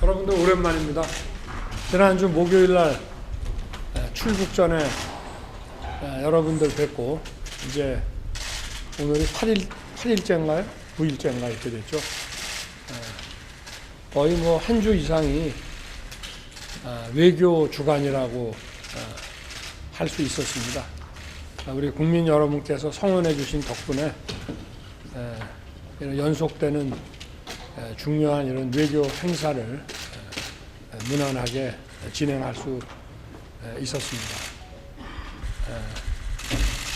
여러분들 오랜만입니다. 지난주 목요일날 출국 전에 여러분들 뵙고 이제 오늘이 8일째인가요? 9일째인가 이렇게 됐죠. 거의 뭐 한 주 이상이 외교 주간이라고 할 수 있었습니다. 우리 국민 여러분께서 성원해 주신 덕분에 이런 연속되는 중요한 이런 외교 행사를 무난하게 진행할 수 있었습니다.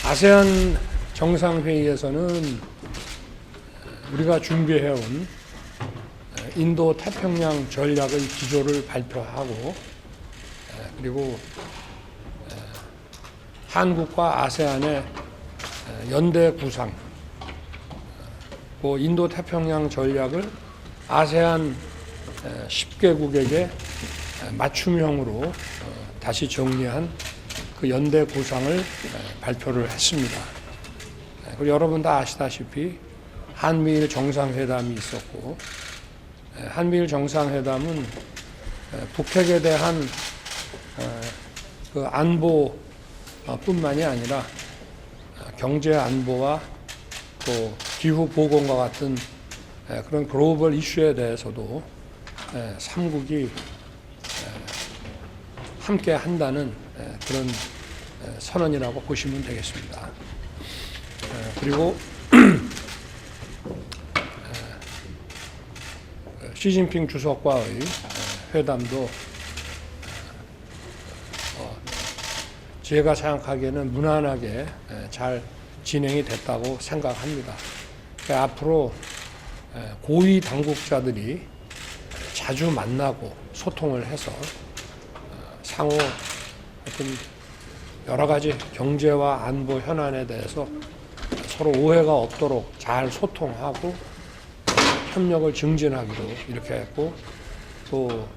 아세안 정상회의에서는 우리가 준비해온 인도 태평양 전략의 기조를 발표하고 그리고 한국과 아세안의 연대 구상, 그 인도 태평양 전략을 아세안 10개국에게 맞춤형으로 다시 정리한 그 연대 구상을 발표를 했습니다. 그리고 여러분 다 아시다시피 한미일 정상회담이 있었고, 한미일 정상회담은 북핵에 대한 그 안보뿐만이 아니라 경제 안보와 또 기후 보건과 같은 그런 글로벌 이슈에 대해서도 3국이 함께 한다는 그런 선언이라고 보시면 되겠습니다. 그리고 시진핑 주석과의 회담도 제가 생각하기에는 무난하게 잘 진행이 됐다고 생각합니다. 앞으로 고위 당국자들이 자주 만나고 소통을 해서 상호 어떤 여러 가지 경제와 안보 현안에 대해서 서로 오해가 없도록 잘 소통하고 협력을 증진하기로 이렇게 했고, 또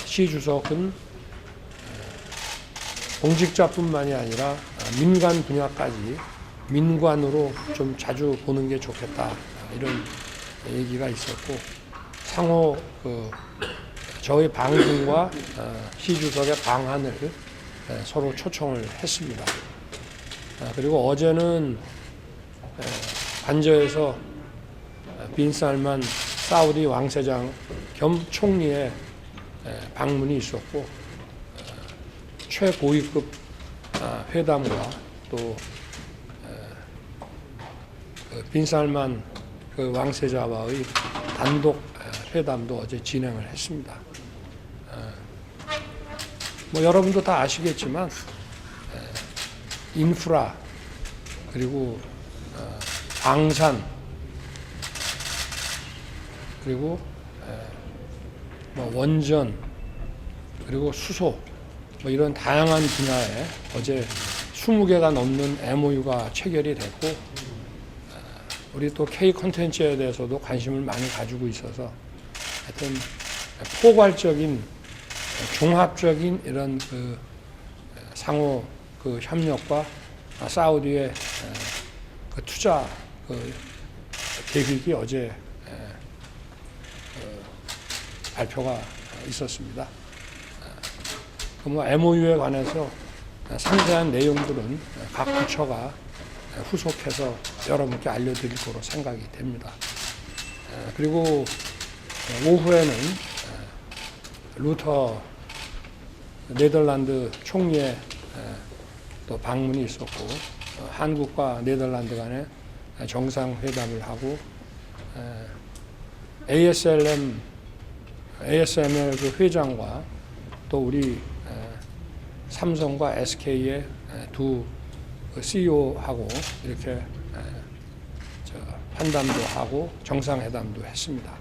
시 주석은 공직자뿐만이 아니라 민간 분야까지 민관으로 좀 자주 보는 게 좋겠다 이런 얘기가 있었고, 상호 저희 방송과 시 주석의 방한을 서로 초청을 했습니다. 그리고 어제는 관저에서 빈 살만 사우디 왕세장 겸 총리의 방문이 있었고, 최고위급 회담과 또 빈 살만 그 왕세자와의 단독 회담도 어제 진행을 했습니다. 뭐 여러분도 다 아시겠지만 인프라 그리고 방산 그리고 뭐 원전 그리고 수소 뭐 이런 다양한 분야에 어제 20개가 넘는 MOU가 체결이 됐고, 우리 또 K 콘텐츠에 대해서도 관심을 많이 가지고 있어서 하여튼 포괄적인 종합적인 이런 그 상호 그 협력과 사우디의 그 투자 그 계획이 어제 발표가 있었습니다. 뭐 MOU에 관해서 상세한 내용들은 각 부처가 후속해서 여러분께 알려드릴 거로 생각이 됩니다. 그리고 오후에는 루터 네덜란드 총리의 또 방문이 있었고, 한국과 네덜란드 간에 정상회담을 하고, ASML 그 회장과 또 우리 삼성과 SK의 두 CEO하고 이렇게 환담도 하고 정상회담도 했습니다.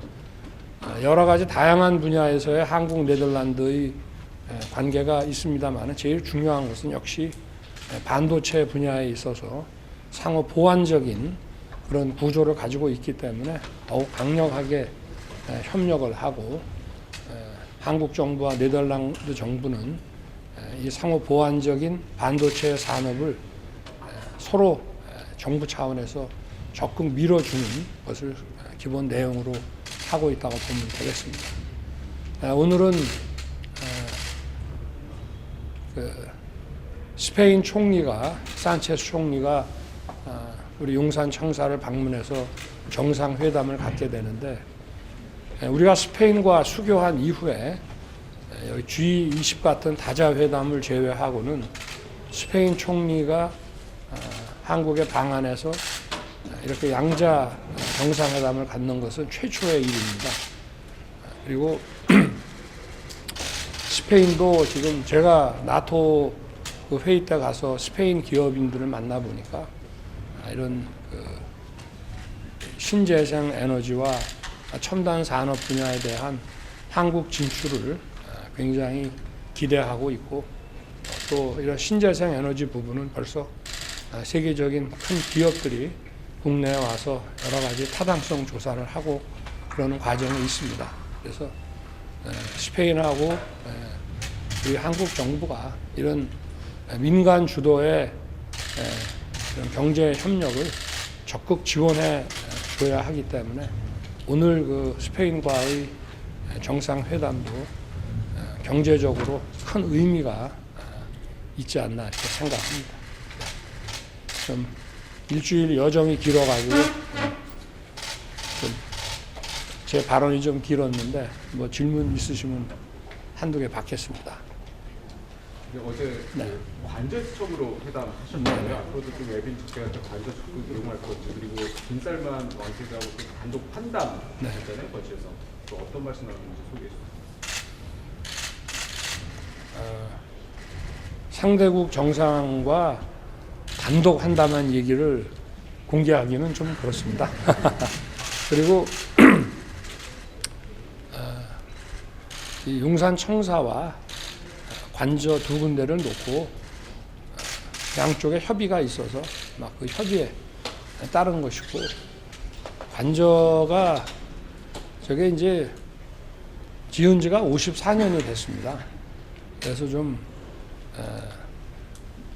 여러 가지 다양한 분야에서의 한국 네덜란드의 관계가 있습니다만 제일 중요한 것은 역시 반도체 분야에 있어서 상호 보완적인 그런 구조를 가지고 있기 때문에 더욱 강력하게 협력을 하고, 한국 정부와 네덜란드 정부는 이 상호 보완적인 반도체 산업을 서로 정부 차원에서 적극 밀어주는 것을 기본 내용으로 하고 있다고 보면 되겠습니다. 오늘은 스페인 총리가 산체스 총리가 우리 용산 청사를 방문해서 정상회담을 갖게 되는데, 우리가 스페인과 수교한 이후에 여기 G20 같은 다자회담을 제외하고는 스페인 총리가 한국에 방한해서 이렇게 양자 정상회담을 갖는 것은 최초의 일입니다. 그리고 스페인도 지금 제가 나토 그 회의 때 가서 스페인 기업인들을 만나보니까 이런 신재생 에너지와 첨단 산업 분야에 대한 한국 진출을 굉장히 기대하고 있고, 또 이런 신재생 에너지 부분은 벌써 세계적인 큰 기업들이 국내에 와서 여러 가지 타당성 조사를 하고 그러는 과정이 있습니다. 그래서 스페인하고 우리 한국 정부가 이런 민간 주도의 이런 경제 협력을 적극 지원해 줘야 하기 때문에 오늘 그 스페인과의 정상회담도 경제적으로 큰 의미가 있지 않나 이렇게 생각합니다. 좀 일주일 여정이 길어가지고 제 발언이 좀 길었는데 뭐 질문 있으시면 한두 개 받겠습니다. 어제 관제적으로 회담하셨는데요. 앞으로도 좀 외빈 측과 관제 적극 이용할 건지, 그리고 김살만 왕실하고 단독 판담 했잖아요. 거치에서 또 어떤 말씀 나누는지 소개해 주세요. 상대국 정상과 단독 한다는 얘기를 공개하기는 좀 그렇습니다. 그리고 이 용산 청사와 관저 두 군데를 놓고 양쪽에 협의가 있어서 막 그 협의에 따른 것이고, 관저가 저게 이제 지은 지가 54년이 됐습니다. 그래서 좀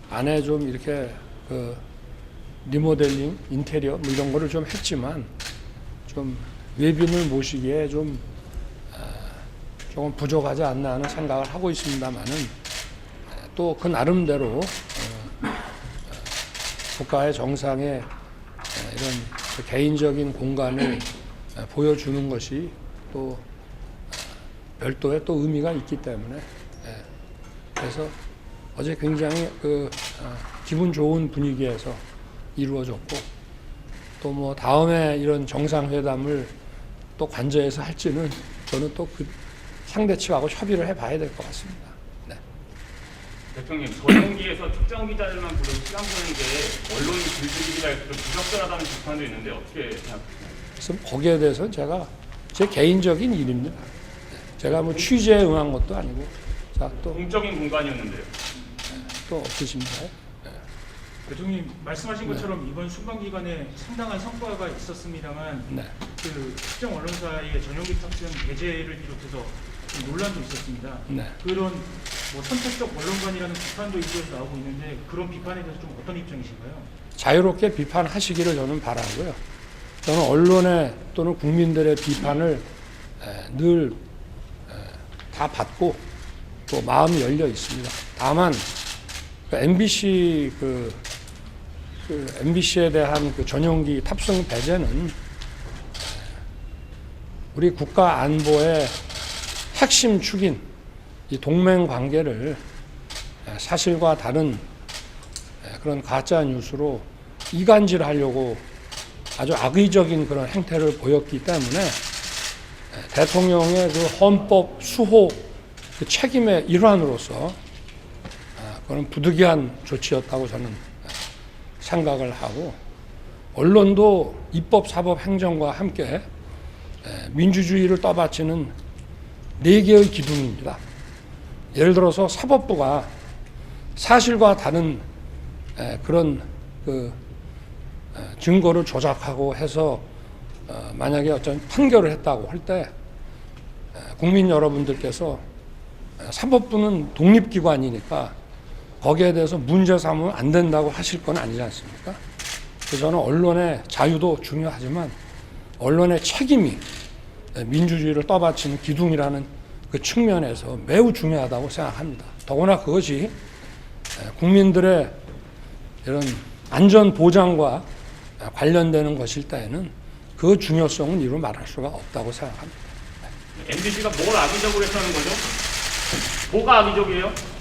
안에 좀 이렇게 그 리모델링, 인테리어 뭐 이런 거를 좀 했지만 좀 외빈을 모시기에 좀 조금 부족하지 않나 하는 생각을 하고 있습니다만은, 또 그 나름대로 국가의 정상의 이런 개인적인 공간을 보여주는 것이 또 별도의 또 의미가 있기 때문에, 그래서 어제 굉장히 기분 좋은 분위기에서 이루어졌고, 또 뭐 다음에 이런 정상회담을 또 관저에서 할지는 저는 또 그 상대 측하고 협의를 해봐야 될 것 같습니다. 네. 대통령, 전용기에서 특정 기자들만 부르고 시간 보낸 게 언론이 들뜨기가 좀 부적절하다는 비판도 있는데 어떻게 생각하세요? 그래서 거기에 대해서는 제가 제 개인적인 일입니다. 제가 뭐 취재에 응한 것도 아니고. 자, 또 공적인 공간이었는데요. 또 없으십니까? 대통령님 말씀하신 것처럼 이번 순방 기간에 상당한 성과가 있었습니다만, 네. 그 특정 언론사의 전용기 탑승 배제를 비롯해서 좀 논란도 있었습니다. 네. 그런 뭐 선택적 언론관이라는 비판도 일부에서 나오고 있는데, 그런 비판에 대해서 좀 어떤 입장이신가요? 자유롭게 비판하시기를 저는 바라고요. 저는 언론의 또는 국민들의 비판을 늘 다 받고 또 마음이 열려 있습니다. 다만 MBC MBC에 대한 그 전용기 탑승 배제는 우리 국가 안보의 핵심 축인 이 동맹 관계를 사실과 다른 그런 가짜 뉴스로 이간질하려고 아주 악의적인 그런 행태를 보였기 때문에 대통령의 그 헌법 수호 그 책임의 일환으로서 그런 부득이한 조치였다고 저는 생각을 하고, 언론도 입법, 사법, 행정과 함께 민주주의를 떠받치는 4개의 기둥입니다. 예를 들어서 사법부가 사실과 다른 그런 그 증거를 조작하고 해서 만약에 어떤 판결을 했다고 할 때 국민 여러분들께서 사법부는 독립기관이니까 거기에 대해서 문제 삼으면 안 된다고 하실 건 아니지 않습니까? 그래서 저는 언론의 자유도 중요하지만 언론의 책임이 민주주의를 떠받치는 기둥이라는 그 측면에서 매우 중요하다고 생각합니다. 더구나 그것이 국민들의 이런 안전 보장과 관련되는 것일 때에는 그 중요성은 이루 말할 수가 없다고 생각합니다. MBC가 뭘 악의적으로 해서 하는 거죠? 뭐가 악의적이에요?